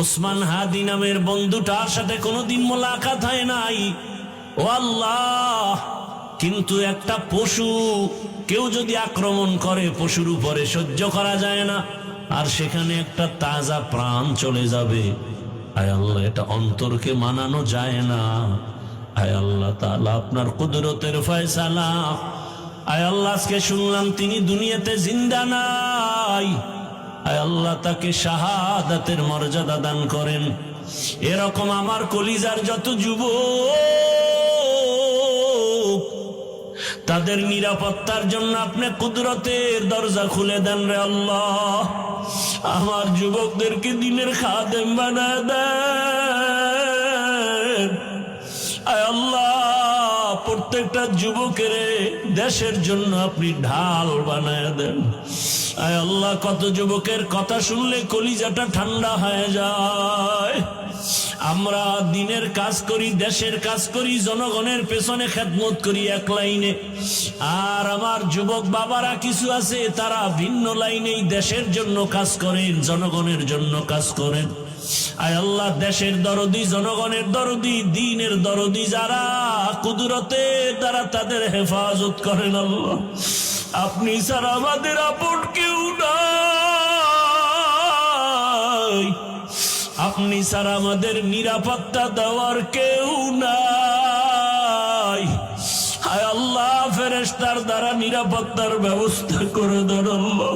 ওসমান হাদি নামের বন্ধুটার সাথে কোনোদিন মোলাকাত হয় নাই। ও আল্লাহ, কিন্তু একটা পশু কেউ যদি আক্রমণ করে পশুর উপরে সহ্য করা যায় না, আর সেখানে একটা তাজা প্রাণ চলে যাবে। আয় আল্লাহ, এটা অন্তরকে মানানো যায় না। আয় আল্লাহ তাআলা, আপনার কুদরতের ফয়সালা। আয় আল্লাহ, আজকে শুনলাম তিনি দুনিয়াতে জিন্দা নাই। আয় আল্লাহ, তাকে শাহাদাতের মর্যাদা দান করেন। এরকম আমার কলিজার যত যুবক, তাদের নিরাপত্তার জন্য আপনি কুদরতের দরজা খুলে দেন রে আল্লাহ। আমার যুবকদেরকে দিনের খাদেম বানায় দেন। আয় আল্লাহ, প্রত্যেকটা যুবকের দেশের জন্য আপনি ঢাল বানায় দেন। আয় আল্লাহ, কত যুবকের কথা শুনলে কলিজাটা ঠান্ডা হয়ে যায়। আমরা দিনের কাজ করি, দেশের কাজ করি, জনগণের পেছনে খেদমত করি এক লাইনে, আর আমার যুবক বাবারা কিছু আছে তারা ভিন্ন লাইনেই দেশের জন্য কাজ করেন, জনগণের জন্য কাজ করেন। আয় আল্লাহ, দেশের দরদি, জনগণের দরদি, দ্বীনের দরদি যারা, কুদরতে তারা তাদের হেফাজত করেন। আল্লাহ, আপনি ছাড়া আমাদের আপন কেউ নাই, আপনি ছাড়া আমাদের নিরাপত্তা দেওয়ার কেউ নাই। হায় আল্লাহ, ফেরেশতার দ্বারা নিরাপত্তার ব্যবস্থা করে দেন আল্লাহ।